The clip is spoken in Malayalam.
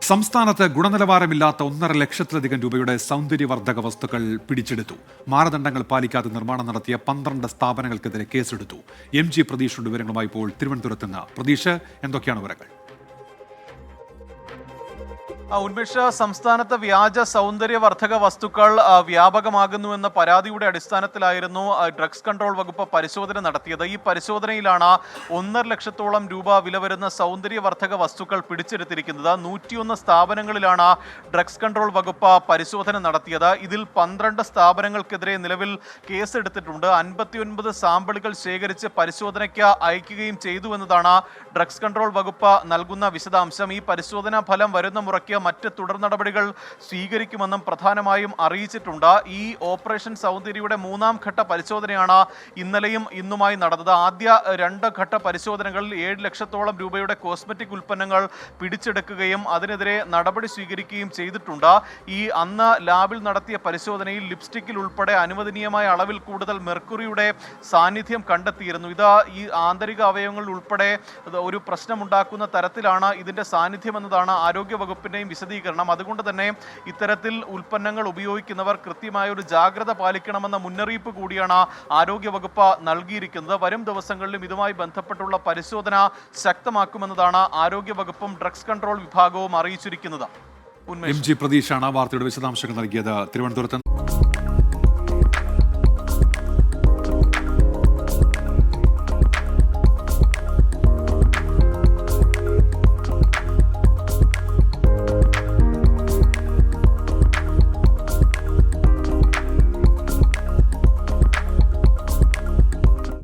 സംസ്ഥാനത്ത് ഗുണനിലവാരമില്ലാത്ത 1.5 ലക്ഷത്തിലധികം രൂപയുടെ സൗന്ദര്യവർദ്ധക വസ്തുക്കൾ പിടിച്ചെടുത്തു. മാനദണ്ഡങ്ങൾ പാലിക്കാതെ നിർമ്മാണം നടത്തിയ 12 സ്ഥാപനങ്ങൾക്കെതിരെ കേസെടുത്തു. MG പ്രതീഷിന്റെ വിവരങ്ങളുമായി ഇപ്പോൾ തിരുവനന്തപുരത്ത് നിന്ന്. പ്രതീഷ്, എന്തൊക്കെയാണ് വിവരങ്ങൾ? ഉന്മേഷ, സംസ്ഥാനത്ത് വ്യാജ സൗന്ദര്യവർദ്ധക വസ്തുക്കൾ വ്യാപകമാകുന്നുവെന്ന പരാതിയുടെ അടിസ്ഥാനത്തിലായിരുന്നു ഡ്രഗ്സ് കൺട്രോൾ വകുപ്പ് പരിശോധന നടത്തിയത്. ഈ പരിശോധനയിലാണ് 1.5 ലക്ഷത്തോളം രൂപ വില വരുന്ന സൗന്ദര്യവർദ്ധക വസ്തുക്കൾ പിടിച്ചെടുത്തിരിക്കുന്നത്. 101 സ്ഥാപനങ്ങളിലാണ് ഡ്രഗ്സ് കൺട്രോൾ വകുപ്പ് പരിശോധന നടത്തിയത്. ഇതിൽ 12 സ്ഥാപനങ്ങൾക്കെതിരെ നിലവിൽ കേസെടുത്തിട്ടുണ്ട്. 59 സാമ്പിളുകൾ ശേഖരിച്ച് പരിശോധനയ്ക്ക് അയക്കുകയും ചെയ്തു എന്നതാണ് ഡ്രഗ്സ് കൺട്രോൾ വകുപ്പ് നൽകുന്ന വിശദാംശം. ഈ പരിശോധനാ ഫലം വരുന്ന മുറയ്ക്ക് മറ്റ് തുടർ നടപടികൾ സ്വീകരിക്കുമെന്നും പ്രധാനമായും അറിയിച്ചിട്ടുണ്ട്. ഈ ഓപ്പറേഷൻ സൗന്ദര്യയുടെ 3ാം ഘട്ട പരിശോധനയാണ് ഇന്നലെയും ഇന്നുമായി നടന്നത്. ആദ്യ 2 ഘട്ട പരിശോധനകളിൽ 7 ലക്ഷത്തോളം രൂപയുടെ കോസ്മെറ്റിക് ഉൽപ്പന്നങ്ങൾ പിടിച്ചെടുക്കുകയും അതിനെതിരെ നടപടി സ്വീകരിക്കുകയും ചെയ്തിട്ടുണ്ട്. അന്ന് ലാബിൽ നടത്തിയ പരിശോധനയിൽ ലിപ്സ്റ്റിക്കിൽ ഉൾപ്പെടെ അനുവദനീയമായ അളവിൽ കൂടുതൽ മെർക്കുറിയുടെ സാന്നിധ്യം കണ്ടെത്തിയിരുന്നു. ഇത് ഈ ആന്തരിക അവയവങ്ങളിൽ ഉൾപ്പെടെ ഒരു പ്രശ്നമുണ്ടാക്കുന്ന തരത്തിലാണ് ഇതിന്റെ സാന്നിധ്യം എന്നതാണ് ആരോഗ്യവകുപ്പിന്റെയും വിശദീകരണം. അതുകൊണ്ട് തന്നെ ഇത്തരത്തിൽ ഉൽപ്പന്നങ്ങൾ ഉപയോഗിക്കുന്നവർ കൃത്യമായ ഒരു ജാഗ്രത പാലിക്കണമെന്ന മുന്നറിയിപ്പ് കൂടിയാണ് ആരോഗ്യവകുപ്പ് നൽകിയിരിക്കുന്നത്. വരും ദിവസങ്ങളിലും ഇതുമായി ബന്ധപ്പെട്ടുള്ള പരിശോധന ശക്തമാക്കുമെന്നതാണ് ആരോഗ്യവകുപ്പും ഡ്രഗ്സ് കൺട്രോൾ വിഭാഗവും അറിയിച്ചിരിക്കുന്നത്. MG പ്രതീഷാണ് വാർത്തയുടെ വിശദാംശങ്ങൾ നൽകിയത്. തിരുവനന്തപുരത്ത്